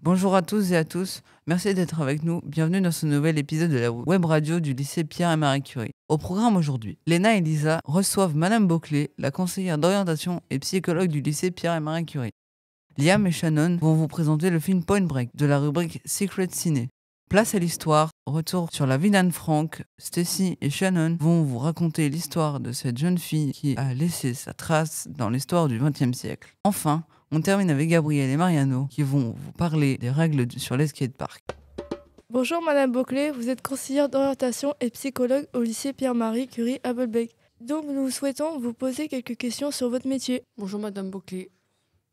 Bonjour à tous et à tous, merci d'être avec nous. Bienvenue dans ce nouvel épisode de la web radio du lycée Pierre et Marie Curie. Au programme aujourd'hui, Léna et Lisa reçoivent Madame Beauclé, la conseillère d'orientation et psychologue du lycée Pierre et Marie Curie. Liam et Shannon vont vous présenter le film Point Break de la rubrique Secret Ciné. Place à l'histoire, retour sur la vie d'Anne Frank. Stacy et Shannon vont vous raconter l'histoire de cette jeune fille qui a laissé sa trace dans l'histoire du XXe siècle. Enfin, on termine avec Gabriel et Mariano qui vont vous parler des règles sur les skateparks. Bonjour Madame Beauclé, vous êtes conseillère d'orientation et psychologue au lycée Pierre-Marie Curie à Bolbec. Donc nous souhaitons vous poser quelques questions sur votre métier. Bonjour Madame Beauclé.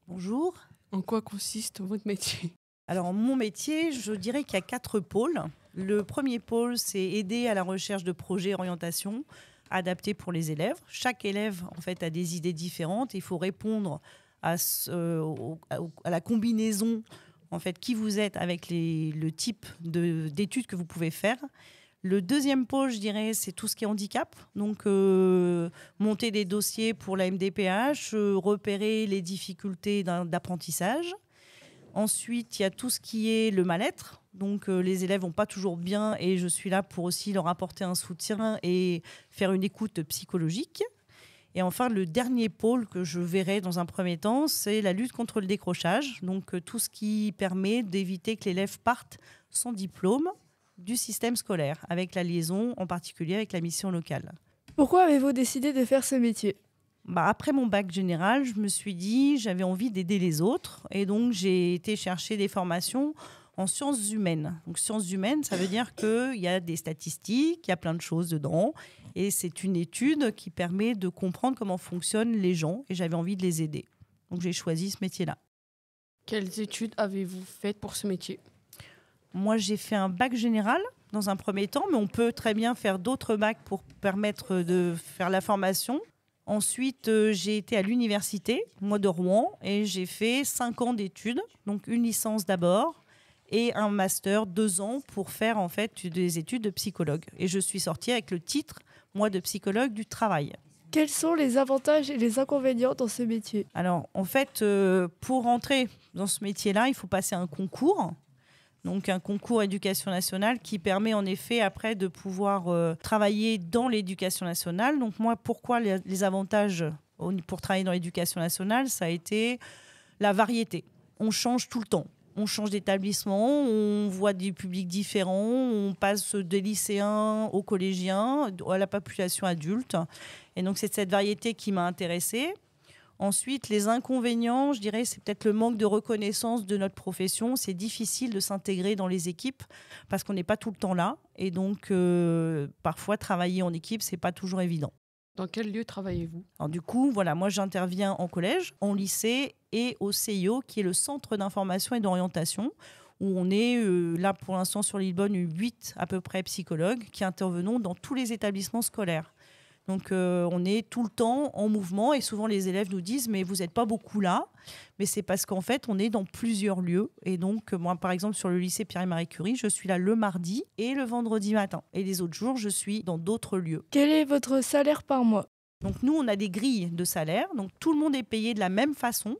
Bonjour. En quoi consiste votre métier ? Alors mon métier, je dirais qu'il y a 4 pôles. Le premier pôle, c'est aider à la recherche de projets orientation adaptés pour les élèves. Chaque élève en fait a des idées différentes. Il faut répondre à la combinaison en fait qui vous êtes avec le type d'études que vous pouvez faire. Le deuxième pôle, je dirais, c'est tout ce qui est handicap. Donc, monter des dossiers pour la MDPH, repérer les difficultés d'apprentissage. Ensuite, il y a tout ce qui est le mal-être. Donc, les élèves vont pas toujours bien et je suis là pour aussi leur apporter un soutien et faire une écoute psychologique. Et enfin, le dernier pôle que je verrai dans un premier temps, c'est la lutte contre le décrochage. Donc, tout ce qui permet d'éviter que l'élève parte sans diplôme du système scolaire, avec la liaison en particulier avec la mission locale. Pourquoi avez-vous décidé de faire ce métier ? Après mon bac général, je me suis dit j'avais envie d'aider les autres et donc j'ai été chercher des formations en sciences humaines. Donc sciences humaines, ça veut dire qu'il y a des statistiques, il y a plein de choses dedans et c'est une étude qui permet de comprendre comment fonctionnent les gens et j'avais envie de les aider. Donc j'ai choisi ce métier-là. Quelles études avez-vous faites pour ce métier ? Moi, j'ai fait un bac général dans un premier temps, mais on peut très bien faire d'autres bacs pour permettre de faire la formation. Ensuite, j'ai été à l'université, moi de Rouen, et j'ai fait 5 ans d'études, donc une licence d'abord et un master 2 ans pour faire en fait des études de psychologue. Et je suis sortie avec le titre, moi, de psychologue du travail. Quels sont les avantages et les inconvénients dans ce métier ? Alors, en fait, pour rentrer dans ce métier-là, il faut passer un concours. Donc un concours éducation nationale qui permet en effet après de pouvoir travailler dans l'éducation nationale. Donc moi, pourquoi les avantages pour travailler dans l'éducation nationale, ça a été la variété. On change tout le temps. On change d'établissement, on voit des publics différents, on passe des lycéens aux collégiens, à la population adulte. Et donc c'est cette variété qui m'a intéressée. Ensuite, les inconvénients, je dirais, c'est peut-être le manque de reconnaissance de notre profession. C'est difficile de s'intégrer dans les équipes parce qu'on n'est pas tout le temps là. Et donc, parfois, travailler en équipe, c'est pas toujours évident. Dans quel lieu travaillez-vous ? Alors, du coup, voilà, moi, j'interviens en collège, en lycée et au CIO, qui est le Centre d'information et d'orientation, où on est là, pour l'instant, sur l'île Bonne, 8 à peu près psychologues qui intervenons dans tous les établissements scolaires. Donc, on est tout le temps en mouvement et souvent les élèves nous disent « mais vous n'êtes pas beaucoup là ». Mais c'est parce qu'en fait, on est dans plusieurs lieux. Et donc, moi, par exemple, sur le lycée Pierre et Marie Curie, je suis là le mardi et le vendredi matin. Et les autres jours, je suis dans d'autres lieux. Quel est votre salaire par mois ? Donc, nous, on a des grilles de salaire. Donc, tout le monde est payé de la même façon.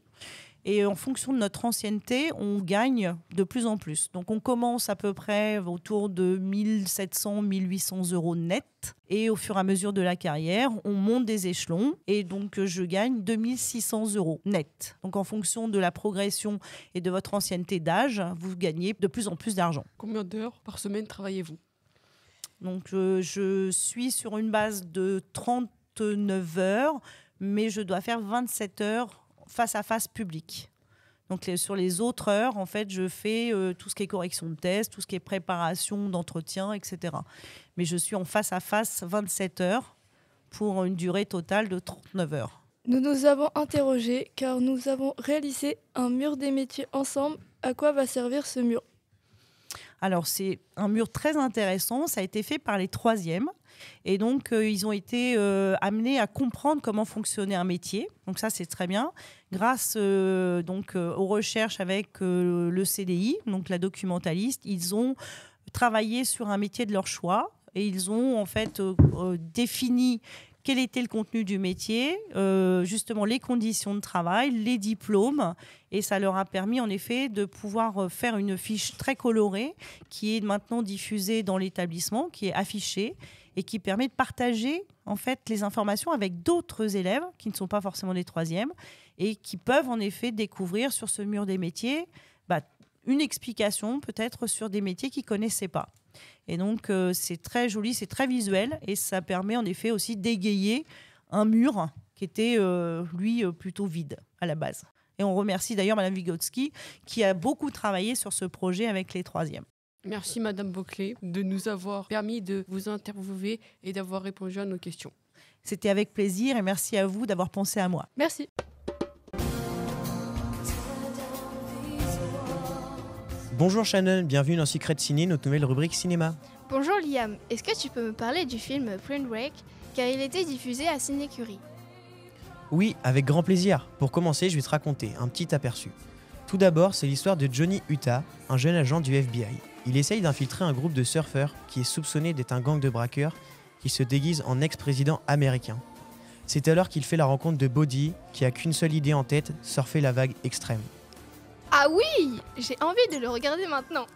Et en fonction de notre ancienneté, on gagne de plus en plus. Donc, on commence à peu près autour de 1 700, 1 800 € net. Et au fur et à mesure de la carrière, on monte des échelons. Et donc, je gagne 2 600 € net. Donc, en fonction de la progression et de votre ancienneté d'âge, vous gagnez de plus en plus d'argent. Combien d'heures par semaine travaillez-vous ? Donc, je suis sur une base de 39 heures, mais je dois faire 27 heures face à face public. Donc sur les autres heures, en fait, je fais tout ce qui est correction de tests, tout ce qui est préparation d'entretien, etc. Mais je suis en face à face 27 heures pour une durée totale de 39 heures. Nous nous avons interrogé car nous avons réalisé un mur des métiers ensemble. À quoi va servir ce mur ? Alors, c'est un mur très intéressant. Ça a été fait par les 3e. Et donc, ils ont été amenés à comprendre comment fonctionnait un métier. Donc ça, c'est très bien. Grâce aux recherches avec le CDI, donc la documentaliste, ils ont travaillé sur un métier de leur choix et ils ont en fait défini quel était le contenu du métier, justement les conditions de travail, les diplômes. Et ça leur a permis en effet de pouvoir faire une fiche très colorée qui est maintenant diffusée dans l'établissement, qui est affichée et qui permet de partager en fait les informations avec d'autres élèves qui ne sont pas forcément des troisièmes et qui peuvent en effet découvrir sur ce mur des métiers une explication peut-être sur des métiers qu'ils ne connaissaient pas. Et donc c'est très joli, c'est très visuel et ça permet en effet aussi d'égayer un mur qui était lui plutôt vide à la base. Et on remercie d'ailleurs Madame Vygotsky qui a beaucoup travaillé sur ce projet avec les troisièmes. Merci Madame Boclet de nous avoir permis de vous interviewer et d'avoir répondu à nos questions. C'était avec plaisir et merci à vous d'avoir pensé à moi. Merci. Bonjour Shannon, bienvenue dans Secret Ciné, notre nouvelle rubrique cinéma. Bonjour Liam, est-ce que tu peux me parler du film Point Break car il était diffusé à Ciné-Curie? Oui, avec grand plaisir. Pour commencer, je vais te raconter un petit aperçu. Tout d'abord, c'est l'histoire de Johnny Utah, un jeune agent du FBI. Il essaye d'infiltrer un groupe de surfeurs qui est soupçonné d'être un gang de braqueurs qui se déguise en ex-président américain. C'est alors qu'il fait la rencontre de Bodhi, qui a qu'une seule idée en tête, surfer la vague extrême. Ah oui, j'ai envie de le regarder maintenant.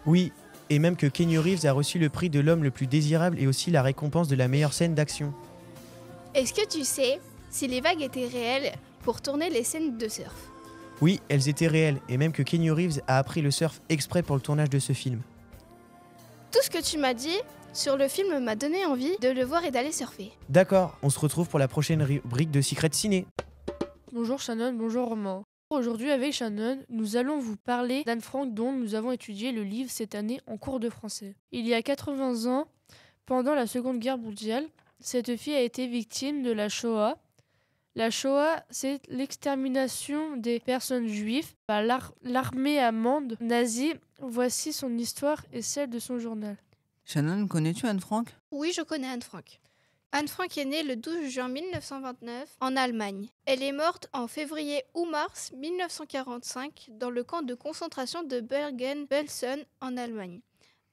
Oui, et même que Keanu Reeves a reçu le prix de l'homme le plus désirable et aussi la récompense de la meilleure scène d'action. Est-ce que tu sais si les vagues étaient réelles pour tourner les scènes de surf? Oui, elles étaient réelles, et même que Keanu Reeves a appris le surf exprès pour le tournage de ce film. Tout ce que tu m'as dit sur le film m'a donné envie de le voir et d'aller surfer. D'accord, on se retrouve pour la prochaine rubrique de Secret Ciné. Bonjour Shannon, bonjour Romain. Aujourd'hui avec Shannon, nous allons vous parler d'Anne Frank dont nous avons étudié le livre cette année en cours de français. Il y a 80 ans, pendant la Seconde Guerre mondiale, cette fille a été victime de la Shoah. La Shoah, c'est l'extermination des personnes juives par l'armée allemande nazie. Voici son histoire et celle de son journal. Shannon, connais-tu Anne Frank? Oui, je connais Anne Frank. Anne Frank est née le 12 juin 1929 en Allemagne. Elle est morte en février ou mars 1945 dans le camp de concentration de Bergen-Belsen en Allemagne.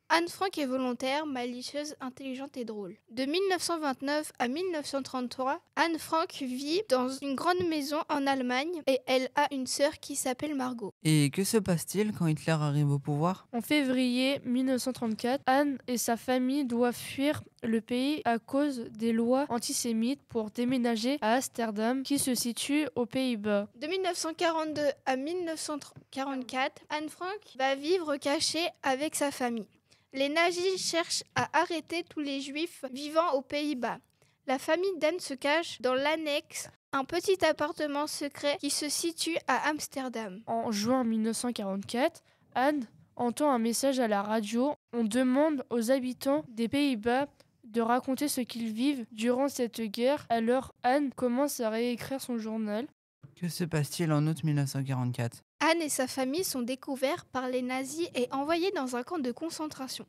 Anne Frank est volontaire, malicieuse, intelligente et drôle. De 1929 à 1933, Anne Frank vit dans une grande maison en Allemagne et elle a une sœur qui s'appelle Margot. Et que se passe-t-il quand Hitler arrive au pouvoir? En février 1934, Anne et sa famille doivent fuir le pays à cause des lois antisémites pour déménager à Amsterdam qui se situe aux Pays-Bas. De 1942 à 1944, Anne Frank va vivre cachée avec sa famille. Les nazis cherchent à arrêter tous les juifs vivant aux Pays-Bas. La famille d'Anne se cache dans l'annexe, un petit appartement secret qui se situe à Amsterdam. En juin 1944, Anne entend un message à la radio. On demande aux habitants des Pays-Bas de raconter ce qu'ils vivent durant cette guerre. Alors Anne commence à réécrire son journal. Que se passe-t-il en août 1944? Anne et sa famille sont découverts par les nazis et envoyés dans un camp de concentration.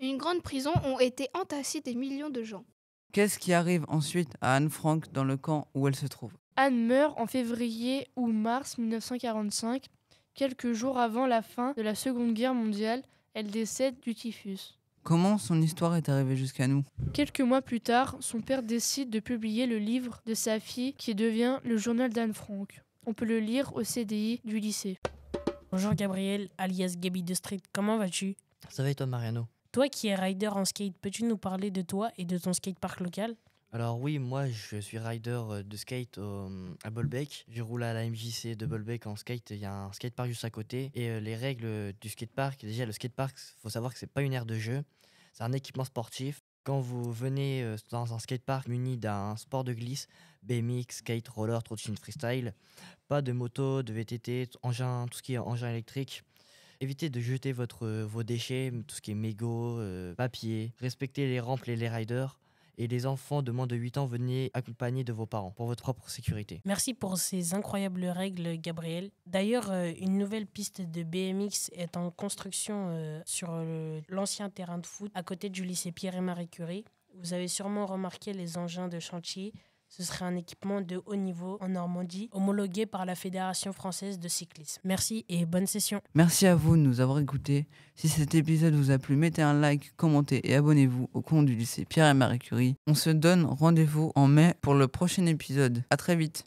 Une grande prison où étaient entassés des millions de gens. Qu'est-ce qui arrive ensuite à Anne Frank dans le camp où elle se trouve? Anne meurt en février ou mars 1945. Quelques jours avant la fin de la Seconde Guerre mondiale, elle décède du typhus. Comment son histoire est arrivée jusqu'à nous? Quelques mois plus tard, son père décide de publier le livre de sa fille qui devient le journal d'Anne Frank. On peut le lire au CDI du lycée. Bonjour Gabriel, alias Gabi de Street, comment vas-tu? Ça va et toi Mariano? Toi qui es rider en skate, peux-tu nous parler de toi et de ton skatepark local? Alors oui, moi je suis rider de skate à Bolbec. Je roule à la MJC de Bolbec en skate. Il y a un skatepark juste à côté. Et les règles du skatepark, déjà le skatepark, il faut savoir que c'est pas une aire de jeu. C'est un équipement sportif. Quand vous venez dans un skatepark muni d'un sport de glisse, BMX, skate, roller, trottinette freestyle, pas de moto, de VTT, engin, tout ce qui est engin électrique. Évitez de jeter vos déchets, tout ce qui est mégots, papier. Respectez les rampes et les riders. Et les enfants de moins de 8 ans, venez accompagnés de vos parents pour votre propre sécurité. Merci pour ces incroyables règles, Gabriel. D'ailleurs, une nouvelle piste de BMX est en construction sur l'ancien terrain de foot à côté du lycée Pierre et Marie Curie. Vous avez sûrement remarqué les engins de chantier Ce serait un équipement de haut niveau en Normandie, homologué par la Fédération française de cyclisme. Merci et bonne session. Merci à vous de nous avoir écoutés. Si cet épisode vous a plu, mettez un like, commentez et abonnez-vous au compte du lycée Pierre et Marie Curie. On se donne rendez-vous en mai pour le prochain épisode. À très vite.